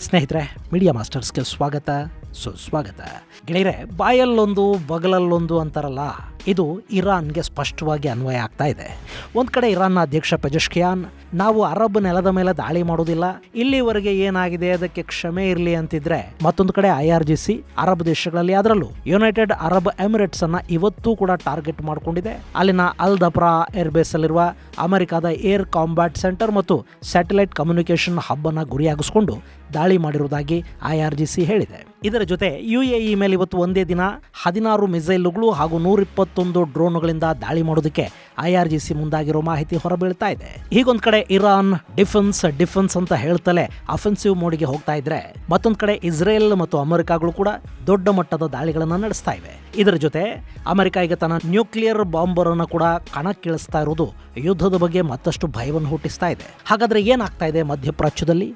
ಸ್ನೇಹಿತರೆ, ಮೀಡಿಯಾ ಮಾಸ್ಟರ್ಸ್ಗೆ ಸ್ವಾಗತ, ಸುಸ್ವಾಗತ. ಗೆಳೆಯರೆ, ಬಾಯಲ್ಲೊಂದು ಬಗಲಲ್ಲೊಂದು ಅಂತಾರಲ್ಲ, ಇದು ಇರಾನ್ಗೆ ಸ್ಪಷ್ಟವಾಗಿ ಅನ್ವಯ ಆಗ್ತಾ ಇದೆ. ಒಂದು ಕಡೆ ಇರಾನ್ನ ಅಧ್ಯಕ್ಷ ಪೆಜೆಶ್ಕಿಯಾನ್ ನಾವು ಅರಬ್ ನೆಲದ ಮೇಲೆ ದಾಳಿ ಮಾಡೋದಿಲ್ಲ, ಇಲ್ಲಿವರೆಗೆ ಏನಾಗಿದೆ ಅದಕ್ಕೆ ಕ್ಷಮೆ ಇರಲಿ ಅಂತಿದ್ರೆ, ಮತ್ತೊಂದು ಕಡೆ IRGC ಅರಬ್ ದೇಶಗಳಲ್ಲಿ, ಅದರಲ್ಲೂ ಯುನೈಟೆಡ್ ಅರಬ್ ಎಮಿರೇಟ್ಸ್ ಅನ್ನ ಇವತ್ತೂ ಕೂಡ ಟಾರ್ಗೆಟ್ ಮಾಡಿಕೊಂಡಿದೆ. ಅಲ್ಲಿನ ಅಲ್ ದಫ್ರಾ ಏರ್ಬೇಸ್ ಅಲ್ಲಿರುವ ಅಮೆರಿಕದ ಏರ್ ಕಾಂಬ್ಯಾಟ್ ಸೆಂಟರ್ ಮತ್ತು ಸ್ಯಾಟಲೈಟ್ ಕಮ್ಯುನಿಕೇಷನ್ ಹಬ್ ಅನ್ನ ಗುರಿಯಾಗಿಸಿಕೊಂಡು ದಾಳಿ ಮಾಡಿರುವುದಾಗಿ IRGC ಹೇಳಿದೆ. ಇದರ ಜೊತೆ UAE ಮೇಲೆ ಇವತ್ತು ಒಂದೇ ದಿನ 16 ಮಿಸೈಲ್ಗಳು ಹಾಗೂ 121 ಡ್ರೋನ್ಗಳಿಂದ ದಾಳಿ ಮಾಡೋದಕ್ಕೆ IRGC ಮುಂದಾಗಿರೋ ಮಾಹಿತಿ ಹೊರಬೀಳ್ತಾ ಇದೆ. ಹೀಗೊಂದ್ ಕಡೆ ಇರಾನ್ ಡಿಫೆನ್ಸ್ ಅಂತ ಹೇಳ್ತಲೇ ಅಫೆನ್ಸಿವ್ ಮೋಡಿಗೆ ಹೋಗ್ತಾ ಇದ್ರೆ, ಮತ್ತೊಂದ್ ಕಡೆ ಇಸ್ರೇಲ್ ಮತ್ತು ಅಮೆರಿಕಾಗಳು ಕೂಡ ದೊಡ್ಡ ಮಟ್ಟದ ದಾಳಿಗಳನ್ನ ನಡೆಸ್ತಾ ಇವೆ. ಇದರ ಜೊತೆ ಅಮೆರಿಕ ಈಗ ತನ್ನ ನ್ಯೂಕ್ಲಿಯರ್ ಬಾಂಬರ್ ಅನ್ನು ಕೂಡ ಕಣಕ್ಕಿಳಿಸ್ತಾ ಇರುವುದು ಯುದ್ಧದ ಬಗ್ಗೆ ಮತ್ತಷ್ಟು ಭಯವನ್ನು ಹುಟ್ಟಿಸ್ತಾ ಇದೆ. ಹಾಗಾದ್ರೆ ಏನಾಗ್ತಾ ಇದೆ ಮಧ್ಯಪ್ರಾಚ್ಯದಲ್ಲಿ?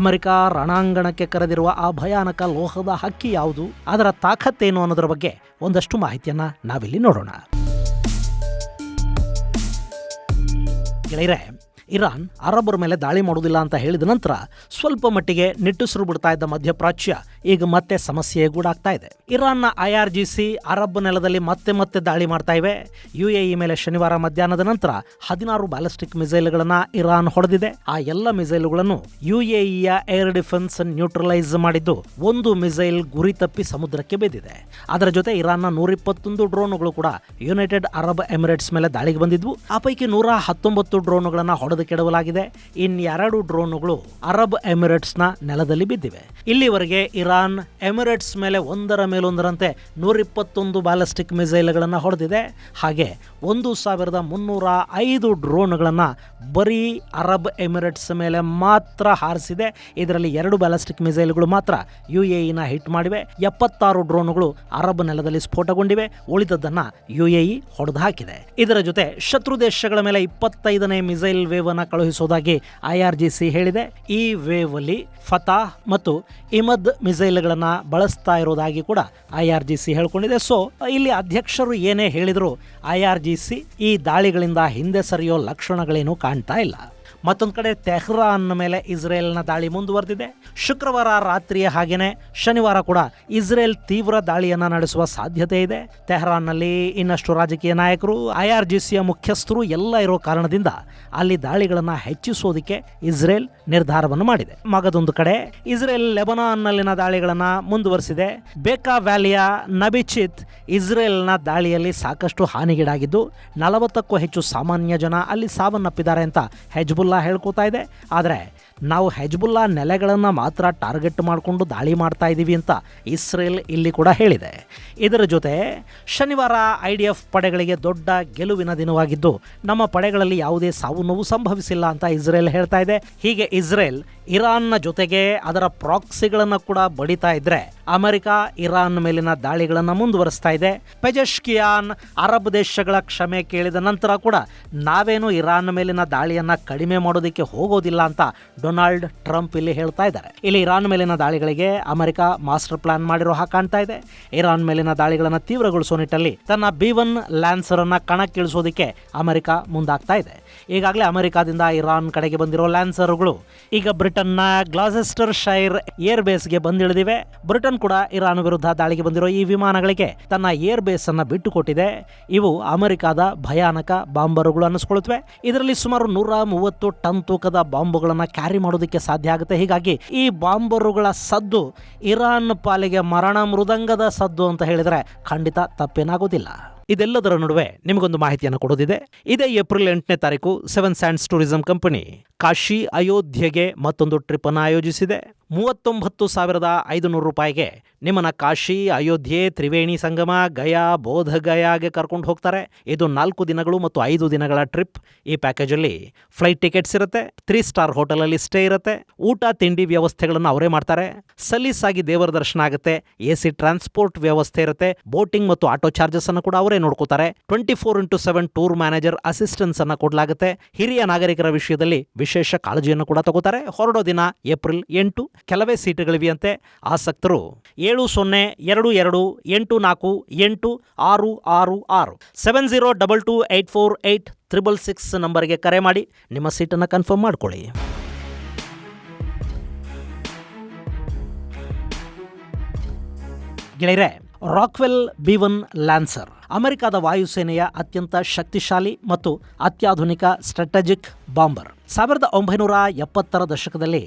ಅಮೆರಿಕ ರಣಾಂಗಣಕ್ಕೆ ಕರೆದಿರುವ ಆ ಭಯಾನಕ ಲೋಹದ ಹಕ್ಕಿ ಯಾವುದು, ಅದರ ತಾಕತ್ತೇನು ಅನ್ನೋದರ ಬಗ್ಗೆ ಒಂದಷ್ಟು ಮಾಹಿತಿಯನ್ನ ನಾವಿಲ್ಲಿ ನೋಡೋಣ. ಗೆಳೆಯರೆ, ಇರಾನ್ ಅರಬ್ಬರ ಮೇಲೆ ದಾಳಿ ಮಾಡುವುದಿಲ್ಲ ಅಂತ ಹೇಳಿದ ನಂತರ ಸ್ವಲ್ಪ ಮಟ್ಟಿಗೆ ನಿಟ್ಟುಸಿರು ಬಿಡ್ತಾ ಇದ್ದ ಮಧ್ಯಪ್ರಾಚ್ಯ ಈಗ ಮತ್ತೆ ಸಮಸ್ಯೆ ಗೂಡಾಗ್ತಾ ಇದೆ. ಇರಾನ್ನ IRGC ಅರಬ್ ನೆಲದಲ್ಲಿ ಮತ್ತೆ ದಾಳಿ ಮಾಡ್ತಾ ಇವೆ. UAE ಮೇಲೆ ಶನಿವಾರ ಮಧ್ಯಾಹ್ನದ ನಂತರ 16 ಬ್ಯಾಲಿಸ್ಟಿಕ್ ಮಿಸೈಲ್ಗಳನ್ನ ಇರಾನ್ ಹೊಡೆದಿದೆ. ಆ ಎಲ್ಲ ಮಿಸೈಲ್ಗಳನ್ನು UAEಯ ಏರ್ ಡಿಫೆನ್ಸ್ ನ್ಯೂಟ್ರಲೈಸ್ ಮಾಡಿದ್ದು, ಒಂದು ಮಿಸೈಲ್ ಗುರಿ ತಪ್ಪಿ ಸಮುದ್ರಕ್ಕೆ ಬಿದ್ದಿದೆ. ಅದರ ಜೊತೆ ಇರಾನ್ನ 121 ಡ್ರೋನ್ಗಳು ಕೂಡ ಯುನೈಟೆಡ್ ಅರಬ್ ಎಮಿರೇಟ್ಸ್ ಮೇಲೆ ದಾಳಿಗೆ ಬಂದಿದ್ವು. ಆ ಪೈಕಿ 119 ಡ್ರೋನ್ಗಳನ್ನ ಕೆಡವಲಾಗಿದೆ. ಇನ್ಯಾರಡು ಡ್ರೋನ್ಗಳು ಅರಬ್ ಎಮಿರೇಟ್ಸ್ ನ ನೆಲದಲ್ಲಿ ಬಿದ್ದಿವೆ. ಇಲ್ಲಿವರೆಗೆ ಇರಾನ್ ಎಮಿರೇಟ್ಸ್ ಮೇಲೆ ಒಂದರ ಮೇಲೊಂದರಂತೆ 121 ಬ್ಯಾಲಿಸ್ಟಿಕ್ ಮಿಸೈಲ್ಗಳನ್ನು ಹೊಡೆದಿದೆ. ಹಾಗೆ 1305 ಡ್ರೋನ್ಗಳನ್ನ ಬರೀ ಅರಬ್ ಎಮಿರೇಟ್ಸ್ ಮೇಲೆ ಮಾತ್ರ ಹಾರಿಸಿದೆ. ಇದರಲ್ಲಿ 2 ಬ್ಯಾಲಿಸ್ಟಿಕ್ ಮಿಸೈಲ್ಗಳು ಮಾತ್ರ UAEನ ಹಿಟ್ ಮಾಡಿವೆ. 76 ಡ್ರೋನ್ಗಳು ಅರಬ್ ನೆಲದಲ್ಲಿ ಸ್ಫೋಟಗೊಂಡಿವೆ. ಉಳಿದದ್ದನ್ನ UAE ಹೊಡೆದು ಹಾಕಿದೆ. ಇದರ ಜೊತೆ ಶತ್ರು ದೇಶಗಳ ಮೇಲೆ 25ನೇ ಮಿಸೈಲ್ ವೇವ್ ಕಳುಹಿಸುವುದಾಗಿ IRGC ಹೇಳಿದೆ. ಈ ವೇವ್ ಅಲ್ಲಿ ಫತಾ ಮತ್ತು ಇಮದ್ ಮಿಸೈಲ್ಗಳನ್ನ ಬಳಸ್ತಾ ಇರುವುದಾಗಿ ಕೂಡ IRGC ಹೇಳ್ಕೊಂಡಿದೆ. ಸೊ ಇಲ್ಲಿ ಅಧ್ಯಕ್ಷರು ಏನೇ ಹೇಳಿದ್ರು IRGC ಈ ದಾಳಿಗಳಿಂದ ಹಿಂದೆ ಸರಿಯೋ ಲಕ್ಷಣಗಳೇನು ಕಾಣ್ತಾ ಇಲ್ಲ. ಮತ್ತೊಂದು ಕಡೆ ತೆಹ್ರಾನ್ ಮೇಲೆ ಇಸ್ರೇಲ್ನ ದಾಳಿ ಮುಂದುವರೆದಿದೆ. ಶುಕ್ರವಾರ ರಾತ್ರಿಯ ಹಾಗೇನೆ ಶನಿವಾರ ಕೂಡ ಇಸ್ರೇಲ್ ತೀವ್ರ ದಾಳಿಯನ್ನ ನಡೆಸುವ ಸಾಧ್ಯತೆ ಇದೆ. ತೆಹರಾನ್ನಲ್ಲಿ ಇನ್ನಷ್ಟು ರಾಜಕೀಯ ನಾಯಕರು, IRGCಯ ಮುಖ್ಯಸ್ಥರು ಎಲ್ಲ ಇರೋ ಕಾರಣದಿಂದ ಅಲ್ಲಿ ದಾಳಿಗಳನ್ನ ಹೆಚ್ಚಿಸೋದಕ್ಕೆ ಇಸ್ರೇಲ್ ನಿರ್ಧಾರವನ್ನು ಮಾಡಿದೆ. ಮಗದೊಂದು ಕಡೆ ಇಸ್ರೇಲ್ ಲೆಬನಾನ್ನಲ್ಲಿನ ದಾಳಿಗಳನ್ನ ಮುಂದುವರೆಸಿದೆ. ಬೇಕಾ ವ್ಯಾಲಿಯ ನಬಿಚಿತ್ ಇಸ್ರೇಲ್ನ ದಾಳಿಯಲ್ಲಿ ಸಾಕಷ್ಟು ಹಾನಿಗೀಡಾಗಿದ್ದು 40ಕ್ಕೂ ಹೆಚ್ಚು ಸಾಮಾನ್ಯ ಜನ ಅಲ್ಲಿ ಸಾವನ್ನಪ್ಪಿದ್ದಾರೆ ಅಂತ ಹೆಜ್ಬುಲ್ಲಾ ಹೇಳ್ಕೋತಾ ಇದೆ. ಆದರೆ ನಾವು ಹೆಜ್ಬುಲ್ಲಾ ನೆಲೆಗಳನ್ನು ಮಾತ್ರ ಟಾರ್ಗೆಟ್ ಮಾಡಿಕೊಂಡು ದಾಳಿ ಮಾಡ್ತಾ ಇದ್ದೀವಿ ಅಂತ ಇಸ್ರೇಲ್ ಇಲ್ಲಿ ಕೂಡ ಹೇಳಿದೆ. ಇದರ ಜೊತೆ ಶನಿವಾರ IDF ಪಡೆಗಳಿಗೆ ದೊಡ್ಡ ಗೆಲುವಿನ ದಿನವಾಗಿದ್ದು, ನಮ್ಮ ಪಡೆಗಳಲ್ಲಿ ಯಾವುದೇ ಸಾವು ನೋವು ಸಂಭವಿಸಿಲ್ಲ ಅಂತ ಇಸ್ರೇಲ್ ಹೇಳ್ತಾ ಇದೆ. ಹೀಗೆ ಇಸ್ರೇಲ್ ಇರಾನ್ನ ಜೊತೆಗೆ ಅದರ ಪ್ರಾಕ್ಸಿಗಳನ್ನು ಕೂಡ ಬಡಿತಾ ಇದ್ರೆ, ಅಮೆರಿಕ ಇರಾನ್ ಮೇಲಿನ ದಾಳಿಗಳನ್ನು ಮುಂದುವರಿಸ್ತಾ ಇದೆ. ಪೆಜೆಶ್ಕಿಯಾನ್ ಅರಬ್ ದೇಶಗಳ ಕ್ಷಮೆ ಕೇಳಿದ ನಂತರ ಕೂಡ ನಾವೇನು ಇರಾನ್ ಮೇಲಿನ ದಾಳಿಯನ್ನ ಕಡಿಮೆ ಮಾಡೋದಕ್ಕೆ ಹೋಗೋದಿಲ್ಲ ಅಂತ ಡೊನಾಲ್ಡ್ ಟ್ರಂಪ್ ಇಲ್ಲಿ ಹೇಳ್ತಾ ಇದ್ದಾರೆ. ಇಲ್ಲಿ ಇರಾನ್ ಮೇಲಿನ ದಾಳಿಗಳಿಗೆ ಅಮೆರಿಕ ಮಾಸ್ಟರ್ ಪ್ಲಾನ್ ಮಾಡಿರೋ ಹಾಗೆ ಕಾಣ್ತಾ ಇದೆ. ಇರಾನ್ ಮೇಲಿನ ದಾಳಿಗಳನ್ನು ತೀವ್ರಗೊಳಿಸೋ ನಿಟ್ಟಲ್ಲಿ ತನ್ನ B1 ಲ್ಯಾನ್ಸರ್ ಅನ್ನ ಕಣಕ್ಕಿಳಿಸೋದಕ್ಕೆ ಅಮೆರಿಕ ಮುಂದಾಗ್ತಾ ಇದೆ. ಈಗಾಗಲೇ ಅಮೆರಿಕಾದಿಂದ ಇರಾನ್ ಕಡೆಗೆ ಬಂದಿರೋ ಲ್ಯಾನ್ಸರ್ಗಳು ಈಗ ಬ್ರಿಟನ್ನ ಗ್ಲಾಸೆಸ್ಟರ್ ಶೈರ್ ಏರ್ ಬೇಸ್ಗೆ ಬಂದಿಳಿದಿವೆ. ಬ್ರಿಟನ್ ಕೂಡ ಇರಾನ್ ವಿರುದ್ಧ ದಾಳಿಗೆ ಬಂದಿರೋ ಈ ವಿಮಾನಗಳಿಗೆ ತನ್ನ ಏರ್ ಬೇಸ್ ಅನ್ನ ಬಿಟ್ಟು ಕೊಟ್ಟಿದೆ. ಇವು ಅಮೆರಿಕದ ಭಯಾನಕ ಬಾಂಬರುಗಳು ಅನ್ನಿಸ್ಕೊಳ್ತವೆ. ಇದರಲ್ಲಿ ಸುಮಾರು 130 ಟನ್ ತೂಕದ ಬಾಂಬುಗಳನ್ನ ಕ್ಯಾರಿ ಮಾಡೋದಕ್ಕೆ ಸಾಧ್ಯ ಆಗುತ್ತೆ. ಹೀಗಾಗಿ ಈ ಬಾಂಬರುಗಳ ಸದ್ದು ಇರಾನ್ ಪಾಲಿಗೆ ಮರಣ ಮೃದಂಗದ ಸದ್ದು ಅಂತ ಹೇಳಿದ್ರೆ ಖಂಡಿತ ತಪ್ಪೇನಾಗೋದಿಲ್ಲ. ಇದೆಲ್ಲದರ ನಡುವೆ ನಿಮಗೊಂದು ಮಾಹಿತಿಯನ್ನು ಕೊಡೋದಿದೆ. ಇದೇ ಏಪ್ರಿಲ್ 8ನೇ ತಾರೀಕು 7 ಸ್ಯಾಂಡ್ಸ್ ಟೂರಿಸಂ ಕಂಪನಿ ಕಾಶಿ ಅಯೋಧ್ಯೆಗೆ ಮತ್ತೊಂದು ಟ್ರಿಪ್ ಅನ್ನು ಆಯೋಜಿಸಿದೆ. 39,500 ರೂಪಾಯಿಗೆ ನಿಮ್ಮನ್ನ ಕಾಶಿ, ಅಯೋಧ್ಯೆ, ತ್ರಿವೇಣಿ ಸಂಗಮ, ಗಯಾ, ಬೋಧ ಗಯಾಗೆ ಕರ್ಕೊಂಡು ಹೋಗ್ತಾರೆ. ಇದು 4 ದಿನಗಳು ಮತ್ತು 5 ದಿನಗಳ ಟ್ರಿಪ್. ಈ ಪ್ಯಾಕೇಜಲ್ಲಿ ಫ್ಲೈಟ್ ಟಿಕೆಟ್ಸ್ ಇರುತ್ತೆ, 3 ಸ್ಟಾರ್ ಹೋಟೆಲಲ್ಲಿ ಸ್ಟೇ ಇರುತ್ತೆ, ಊಟ ತಿಂಡಿ ವ್ಯವಸ್ಥೆಗಳನ್ನು ಅವರೇ ಮಾಡ್ತಾರೆ, ಸಲೀಸಾಗಿ ದೇವರ ದರ್ಶನ ಆಗುತ್ತೆ, AC ಟ್ರಾನ್ಸ್ಪೋರ್ಟ್ ವ್ಯವಸ್ಥೆ ಇರುತ್ತೆ, ಬೋಟಿಂಗ್ ಮತ್ತು ಆಟೋ ಚಾರ್ಜಸ್ ಅನ್ನು ಕೂಡ ಅವರೇ ನೋಡ್ಕೋತಾರೆ, 24x7 ಟೂರ್ ಮ್ಯಾನೇಜರ್ ಅಸಿಸ್ಟೆನ್ಸ್ ಅನ್ನ ಕೊಡಲಾಗುತ್ತೆ. ಹಿರಿಯ ನಾಗರಿಕರ ವಿಷಯದಲ್ಲಿ ವಿಶೇಷ ಕಾಳಜಿಯನ್ನು ಕೂಡ ತಗೋತಾರೆ. ಹೊರಡೋ ದಿನ ಏಪ್ರಿಲ್ 8. ಕೆಲವೇ ಸೀಟುಗಳಿವೆಯಂತೆ. ಆಸಕ್ತರು 7022848666 7022848666 ನಂಬರ್ಗೆ ಕರೆ ಮಾಡಿ ನಿಮ್ಮ ಸೀಟನ್ನು ಕನ್ಫರ್ಮ್ ಮಾಡ್ಕೊಳ್ಳಿ. ಗೆಳೆಯರೆ, ರಾಕ್ವೆಲ್ B1 ಲ್ಯಾನ್ಸರ್ ಅಮೆರಿಕದ ವಾಯುಸೇನೆಯ ಅತ್ಯಂತ ಶಕ್ತಿಶಾಲಿ ಮತ್ತು ಅತ್ಯಾಧುನಿಕ ಸ್ಟ್ರಾಟಜಿಕ್ ಬಾಂಬರ್. 1970ರ ದಶಕದಲ್ಲಿ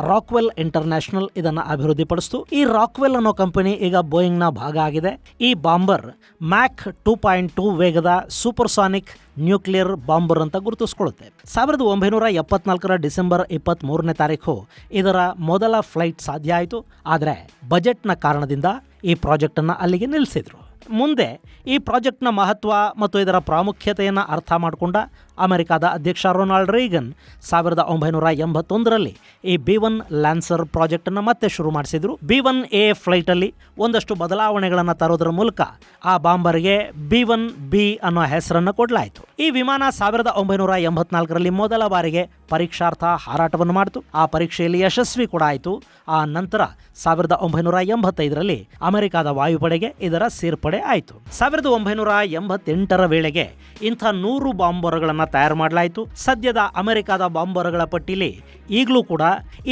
ರಾಕ್ವೆಲ್ ಇಂಟರ್ನ್ಯಾಷನಲ್ ಇದನ್ನು ಅಭಿವೃದ್ಧಿಪಡಿಸಿತು. ಈ ರಾಕ್ವೆಲ್ ಅನ್ನೋ ಕಂಪನಿ ಈಗ ಬೋಯಿಂಗ್ನ ಭಾಗ ಆಗಿದೆ. ಈ ಬಾಂಬರ್ ಮ್ಯಾಕ್ 2.2 ವೇಗದ ಸೂಪರ್ಸಾನಿಕ್ ನ್ಯೂಕ್ಲಿಯರ್ ಬಾಂಬರ್ ಅಂತ ಗುರುತಿಸಿಕೊಳ್ಳುತ್ತೆ. 1974ರ ಡಿಸೆಂಬರ್ 23ನೇ ತಾರೀಕು ಇದರ ಮೊದಲ ಫ್ಲೈಟ್ ಸಾಧ್ಯ ಆಯಿತು. ಆದರೆ ಬಜೆಟ್ನ ಕಾರಣದಿಂದ ಈ ಪ್ರಾಜೆಕ್ಟನ್ನು ಅಲ್ಲಿಗೆ ನಿಲ್ಲಿಸಿದ್ರು. ಮುಂದೆ ಈ ಪ್ರಾಜೆಕ್ಟ್ನ ಮಹತ್ವ ಮತ್ತು ಇದರ ಪ್ರಾಮುಖ್ಯತೆಯನ್ನು ಅರ್ಥ ಮಾಡಿಕೊಂಡ ಅಮೆರಿಕದ ಅಧ್ಯಕ್ಷ ರೊನಾಲ್ಡ್ ರೀಗನ್ 1981ರಲ್ಲಿ ಈ B1 ಲ್ಯಾನ್ಸರ್ ಪ್ರಾಜೆಕ್ಟನ್ನು ಮತ್ತೆ ಶುರು ಮಾಡಿಸಿದ್ರು. B1A ಫ್ಲೈಟಲ್ಲಿ ಒಂದಷ್ಟು ಬದಲಾವಣೆಗಳನ್ನು ತರೋದ್ರ ಮೂಲಕ ಆ ಬಾಂಬರ್ಗೆ B1B ಅನ್ನೋ ಹೆಸರನ್ನು ಕೊಡಲಾಯಿತು. ಈ ವಿಮಾನ 1984ರಲ್ಲಿ ಮೊದಲ ಬಾರಿಗೆ ಪರೀಕ್ಷಾರ್ಥ ಹಾರಾಟವನ್ನು ಮಾಡಿತು. ಆ ಪರೀಕ್ಷೆಯಲ್ಲಿ ಯಶಸ್ವಿ ಕೂಡ ಆಯಿತು. ಆ ನಂತರ 1985ರಲ್ಲಿ ಅಮೆರಿಕದ ವಾಯುಪಡೆಗೆ ಇದರ ಸೇರ್ಪಡೆ ಆಯಿತು. 1988ರ ವೇಳೆಗೆ ಇಂಥ 100 ಬಾಂಬರ್ಗಳನ್ನು ತಯಾರು ಮಾಡಲಾಯಿತು. ಸದ್ಯದ ಅಮೆರಿಕದ ಬಾಂಬರ್ಗಳ ಪಟ್ಟಿಲಿ ಈಗಲೂ ಕೂಡ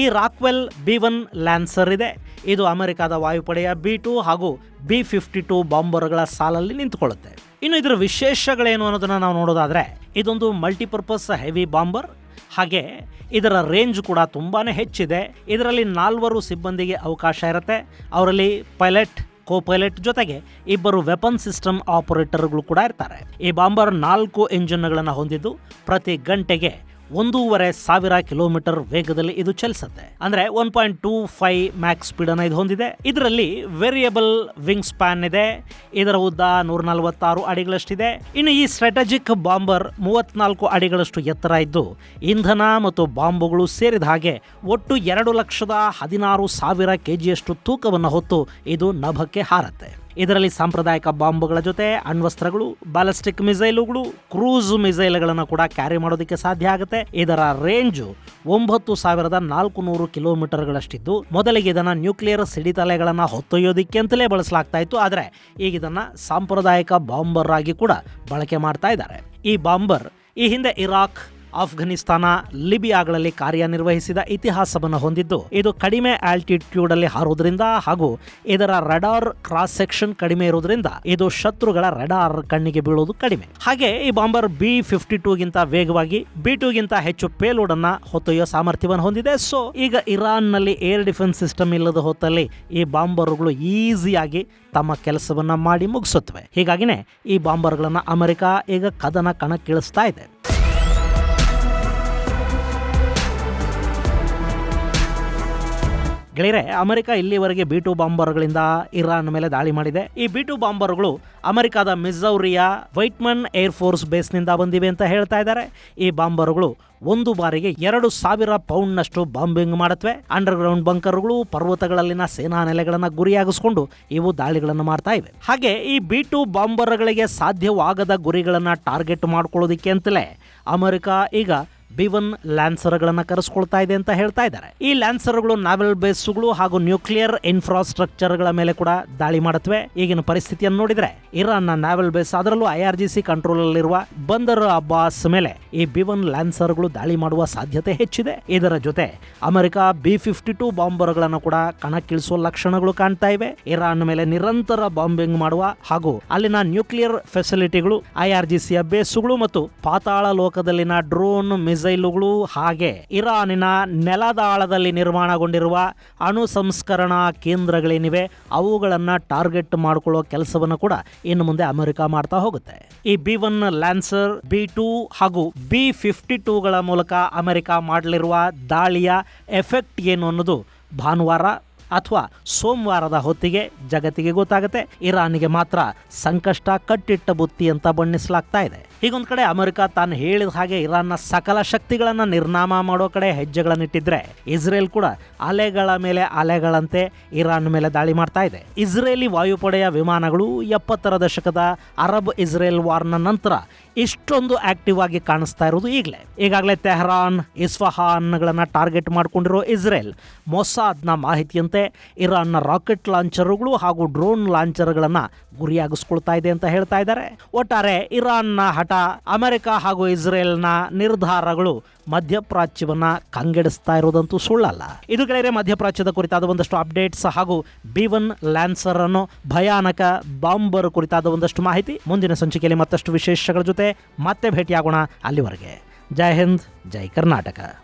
ಈ ರಾಕ್ವೆಲ್ B1 ಲ್ಯಾನ್ಸರ್ ಇದೆ. ಇದು ಅಮೆರಿಕದ ವಾಯುಪಡೆಯ B2 ಹಾಗೂ B-52 ಬಾಂಬರ್ಗಳ ಸಾಲಲ್ಲಿ ನಿಂತುಕೊಳ್ಳುತ್ತೆ. ಇನ್ನು ಇದರ ವಿಶೇಷಗಳೇನು ಅನ್ನೋದನ್ನು ನಾವು ನೋಡೋದಾದರೆ, ಇದೊಂದು ಮಲ್ಟಿಪರ್ಪಸ್ ಹೆವಿ ಬಾಂಬರ್. ಹಾಗೆ ಇದರ ರೇಂಜ್ ಕೂಡ ತುಂಬಾ ಹೆಚ್ಚಿದೆ. ಇದರಲ್ಲಿ 4 ಸಿಬ್ಬಂದಿಗೆ ಅವಕಾಶ ಇರುತ್ತೆ. ಅವರಲ್ಲಿ ಪೈಲಟ್, ಕೋ ಪೈಲಟ್ ಜೊತೆಗೆ 2 ವೆಪನ್ ಸಿಸ್ಟಮ್ ಆಪರೇಟರ್ಗಳು ಕೂಡ ಇರ್ತಾರೆ. ಈ ಬಾಂಬರ್ 4 ಇಂಜಿನ್ಗಳನ್ನು ಹೊಂದಿದ್ದು ಪ್ರತಿ ಗಂಟೆಗೆ 1,500 ಕಿಲೋಮೀಟರ್ ವೇಗದಲ್ಲಿ ಇದು ಚಲಿಸುತ್ತೆ. ಅಂದ್ರೆ 1.25 ಮ್ಯಾಕ್ಸ್ ಸ್ಪೀಡ್ ಅನ್ನು ಇದು ಹೊಂದಿದೆ. ಇದರಲ್ಲಿ ವೇರಿಯಬಲ್ ವಿಂಗ್ ಸ್ಪ್ಯಾನ್ ಇದೆ. ಇದರ ಉದ್ದ 146 ಅಡಿಗಳಷ್ಟಿದೆ. ಇನ್ನು ಈ ಸ್ಟ್ರಾಟಜಿಕ್ ಬಾಂಬರ್ 34 ಅಡಿಗಳಷ್ಟು ಎತ್ತರ ಇದ್ದು ಇಂಧನ ಮತ್ತು ಬಾಂಬುಗಳು ಸೇರಿದ ಹಾಗೆ ಒಟ್ಟು 2,16,000 kgಯಷ್ಟು ತೂಕವನ್ನು ಹೊತ್ತು ಇದು ನಭಕ್ಕೆ ಹಾರತ್ತೆ. ಇದರಲ್ಲಿ ಸಾಂಪ್ರದಾಯಿಕ ಬಾಂಬುಗಳ ಜೊತೆ ಅಣ್ವಸ್ತ್ರಗಳು, ಬ್ಯಾಲಿಸ್ಟಿಕ್ ಮಿಸೈಲುಗಳು, ಕ್ರೂಸ್ ಮಿಸೈಲ್ಗಳನ್ನು ಕೂಡ ಕ್ಯಾರಿ ಮಾಡೋದಕ್ಕೆ ಸಾಧ್ಯ ಆಗುತ್ತೆ. ಇದರ ರೇಂಜು 9,400 ಕಿಲೋಮೀಟರ್ಗಳಷ್ಟಿದ್ದು ಮೊದಲಿಗೆ ಇದನ್ನು ನ್ಯೂಕ್ಲಿಯರ್ ಸಿಡಿತಲೆಗಳನ್ನು ಹೊತ್ತೊಯ್ಯೋದಕ್ಕೆ ಅಂತಲೇ ಬಳಸಲಾಗ್ತಾ ಇತ್ತು. ಆದರೆ ಈಗ ಇದನ್ನು ಸಾಂಪ್ರದಾಯಿಕ ಬಾಂಬರ್ ಆಗಿ ಕೂಡ ಬಳಕೆ ಮಾಡ್ತಾ ಇದ್ದಾರೆ. ಈ ಬಾಂಬರ್ ಈ ಹಿಂದೆ ಇರಾಕ್, ಆಫ್ಘನಿಸ್ತಾನ, ಲಿಬಿಯಾಗಳಲ್ಲಿ ಕಾರ್ಯನಿರ್ವಹಿಸಿದ ಇತಿಹಾಸವನ್ನು ಹೊಂದಿದ್ದು ಇದು ಕಡಿಮೆ ಆಲ್ಟಿಟ್ಯೂಡ್ ಅಲ್ಲಿ ಹಾರೋದ್ರಿಂದ ಹಾಗೂ ಇದರ ರಡಾರ್ ಕ್ರಾಸ್ ಸೆಕ್ಷನ್ ಕಡಿಮೆ ಇರೋದ್ರಿಂದ ಇದು ಶತ್ರುಗಳ ರಡಾರ್ ಕಣ್ಣಿಗೆ ಬೀಳೋದು ಕಡಿಮೆ. ಹಾಗೆ ಈ ಬಾಂಬರ್ B-52 ಗಿಂತ ವೇಗವಾಗಿ B2 ಗಿಂತ ಹೆಚ್ಚು ಪೇಲೋಡ್ ಅನ್ನ ಹೊತ್ತೊಯ್ಯೋ ಸಾಮರ್ಥ್ಯವನ್ನು ಹೊಂದಿದೆ. ಸೊ ಈಗ ಇರಾನ್ ನಲ್ಲಿ ಏರ್ ಡಿಫೆನ್ಸ್ ಸಿಸ್ಟಮ್ ಇಲ್ಲದ ಹೊತ್ತಲ್ಲಿ ಈ ಬಾಂಬರ್ಗಳು ಈಸಿಯಾಗಿ ತಮ್ಮ ಕೆಲಸವನ್ನ ಮಾಡಿ ಮುಗಿಸುತ್ತವೆ. ಹೀಗಾಗಿನೇ ಈ ಬಾಂಬರ್ಗಳನ್ನ ಅಮೆರಿಕ ಈಗ ಕದನ ಕಣಕ್ಕಿಳಿಸ್ತಾ ಇದೆ. ಗೆಳೆಯರೆ, ಅಮೆರಿಕ ಇಲ್ಲಿವರೆಗೆ B2 ಬಾಂಬರ್ಗಳಿಂದ ಇರಾನ್ ಮೇಲೆ ದಾಳಿ ಮಾಡಿದೆ. ಈ B2 ಬಾಂಬರ್ಗಳು ಅಮೆರಿಕದ ಮಿಸೌರಿಯ ವೈಟ್ಮನ್ ಏರ್ ಫೋರ್ಸ್ ಬೇಸ್ನಿಂದ ಬಂದಿವೆ ಅಂತ ಹೇಳ್ತಾ ಇದ್ದಾರೆ. ಈ ಬಾಂಬರ್ಗಳು ಒಂದು ಬಾರಿಗೆ 2,000 ಪೌಂಡ್ನಷ್ಟು ಬಾಂಬಿಂಗ್ ಮಾಡುತ್ತವೆ. ಅಂಡರ್ಗ್ರೌಂಡ್ ಬಂಕರ್ಗಳು, ಪರ್ವತಗಳಲ್ಲಿನ ಸೇನಾ ನೆಲೆಗಳನ್ನು ಗುರಿಯಾಗಿಸಿಕೊಂಡು ಇವು ದಾಳಿಗಳನ್ನು ಮಾಡ್ತಾ ಇವೆ. ಹಾಗೆ ಈ B2 ಬಾಂಬರ್ಗಳಿಗೆ ಸಾಧ್ಯವಾಗದ ಗುರಿಗಳನ್ನು ಟಾರ್ಗೆಟ್ ಮಾಡ್ಕೊಳ್ಳೋದಿಕ್ಕೆ ಅಂತಲೇ ಅಮೆರಿಕ ಈಗ B1 ಲ್ಯಾನ್ಸರ್ಗಳನ್ನು ಕರೆಸ್ಕೊಳ್ತಾ ಇದೆ ಅಂತ ಹೇಳ್ತಾ ಇದ್ದಾರೆ. ಈ ಲ್ಯಾನ್ಸರ್ಗಳು ನಾವೆಲ್ ಬೇಸ್ಗಳು ಹಾಗೂ ನ್ಯೂಕ್ಲಿಯರ್ ಇನ್ಫ್ರಾಸ್ಟ್ರಕ್ಚರ್ಗಳ ಮೇಲೆ ಕೂಡ ದಾಳಿ ಮಾಡುತ್ತವೆ. ಈಗಿನ ಪರಿಸ್ಥಿತಿಯನ್ನು ನೋಡಿದ್ರೆ ಇರಾನ್ನ ನಾವೆಲ್ ಬೇಸ್, ಅದರಲ್ಲೂ IRGC ಕಂಟ್ರೋಲ್ ಅಲ್ಲಿರುವ ಬಂದರ್ ಅಬ್ಬಾಸ್ ಮೇಲೆ ಈ B1 ಲ್ಯಾನ್ಸರ್ಗಳು ದಾಳಿ ಮಾಡುವ ಸಾಧ್ಯತೆ ಹೆಚ್ಚಿದೆ. ಇದರ ಜೊತೆ ಅಮೆರಿಕ B-52 ಬಾಂಬರ್ಗಳನ್ನು ಕೂಡ ಕಣಕ್ಕಿಳಿಸುವ ಲಕ್ಷಣಗಳು ಕಾಣ್ತಾ ಇವೆ. ಇರಾನ್ ಮೇಲೆ ನಿರಂತರ ಬಾಂಬಿಂಗ್ ಮಾಡುವ ಹಾಗೂ ಅಲ್ಲಿನ ನ್ಯೂಕ್ಲಿಯರ್ ಫೆಸಿಲಿಟಿಗಳು, IRGCಯ ಬೇಸ್ಗಳು ಮತ್ತು ಪಾತಾಳ ಲೋಕದಲ್ಲಿನ ಡ್ರೋನ್ ಮಿಸೈಲುಗಳು, ಹಾಗೆ ಇರಾನಿನ ನೆಲದಾಳದಲ್ಲಿ ನಿರ್ಮಾಣಗೊಂಡಿರುವ ಅಣು ಸಂಸ್ಕರಣಾ ಕೇಂದ್ರಗಳೇನಿವೆ ಅವುಗಳನ್ನು ಟಾರ್ಗೆಟ್ ಮಾಡಿಕೊಳ್ಳುವ ಕೆಲಸವನ್ನು ಕೂಡ ಇನ್ನು ಮುಂದೆ ಅಮೆರಿಕ ಮಾಡ್ತಾ ಹೋಗುತ್ತೆ. ಈ B1 ಲ್ಯಾನ್ಸರ್, B2 ಹಾಗೂ B-52ಗಳ ಮೂಲಕ ಅಮೆರಿಕ ಮಾಡಲಿರುವ ದಾಳಿಯ ಎಫೆಕ್ಟ್ ಏನು ಅನ್ನೋದು ಭಾನುವಾರ ಅಥವಾ ಸೋಮವಾರದ ಹೊತ್ತಿಗೆ ಜಗತ್ತಿಗೆ ಗೊತ್ತಾಗುತ್ತೆ. ಇರಾನಿಗೆ ಮಾತ್ರ ಸಂಕಷ್ಟ ಕಟ್ಟಿಟ್ಟ ಬುತ್ತಿ ಅಂತ ಬಣ್ಣಿಸಲಾಗ್ತಾ ಇದೆ. ಹೀಗೊಂದು ಕಡೆ ಅಮೆರಿಕ ತಾನು ಹೇಳಿದ ಹಾಗೆ ಇರಾನ್ನ ಸಕಲ ಶಕ್ತಿಗಳನ್ನು ನಿರ್ನಾಮ ಮಾಡೋ ಕಡೆ ಹೆಜ್ಜೆಗಳನ್ನಿಟ್ಟಿದ್ರೆ, ಇಸ್ರೇಲ್ ಕೂಡ ಅಲೆಗಳ ಮೇಲೆ ಅಲೆಗಳಂತೆ ಇರಾನ್ ಮೇಲೆ ದಾಳಿ ಮಾಡ್ತಾ ಇದೆ. ಇಸ್ರೇಲಿ ವಾಯುಪಡೆಯ ವಿಮಾನಗಳು 70ರ ದಶಕದ ಅರಬ್ ಇಸ್ರೇಲ್ ವಾರ್ನ ನಂತರ ಇಷ್ಟೊಂದು ಆಕ್ಟಿವ್ ಆಗಿ ಕಾಣಿಸ್ತಾ ಇರೋದು ಈಗಾಗಲೇ ತೆಹರಾನ್, ಇಸ್ಫಹಾನ್ಗಳನ್ನ ಟಾರ್ಗೆಟ್ ಮಾಡಿಕೊಂಡಿರೋ ಇಸ್ರೇಲ್ ಮೊಸಾದ್ನ ಮಾಹಿತಿಯಂತೆ ಇರಾನ್ನ ರಾಕೆಟ್ ಲಾಂಚರ್ಗಳು ಹಾಗೂ ಡ್ರೋನ್ ಲಾಂಚರ್ಗಳನ್ನ ಗುರಿಯಾಗಿಸ್ಕೊಳ್ತಾ ಇದೆ ಅಂತ ಹೇಳ್ತಾ ಇದ್ದಾರೆ. ಒಟ್ಟಾರೆ ಇರಾನ್ನ ಹಠ ಅಮೆರಿಕ ಹಾಗೂ ಇಸ್ರೇಲ್ನ ನಿರ್ಧಾರಗಳು ಮಧ್ಯಪ್ರಾಚ್ಯವನ್ನ ಕಂಗೆಡಿಸ್ತಾ ಇರೋದಂತೂ ಸುಳ್ಳಲ್ಲ. ಇದು ಗೆಳೆಯರೆ ಮಧ್ಯಪ್ರಾಚ್ಯದ ಕುರಿತಾದ ಒಂದಷ್ಟು ಅಪ್ಡೇಟ್ಸ್ ಹಾಗೂ B1 ಲ್ಯಾನ್ಸರ್ ಅನ್ನೋ ಭಯಾನಕ ಬಾಂಬರ್ ಕುರಿತಾದ ಒಂದಷ್ಟು ಮಾಹಿತಿ. ಮುಂದಿನ ಸಂಚಿಕೆಯಲ್ಲಿ ಮತ್ತಷ್ಟು ವಿಶೇಷಗಳ ಜೊತೆ ಮತ್ತೆ ಭೇಟಿಯಾಗೋಣ. ಅಲ್ಲಿವರೆಗೆ ಜೈ ಹಿಂದ್, ಜೈ ಕರ್ನಾಟಕ.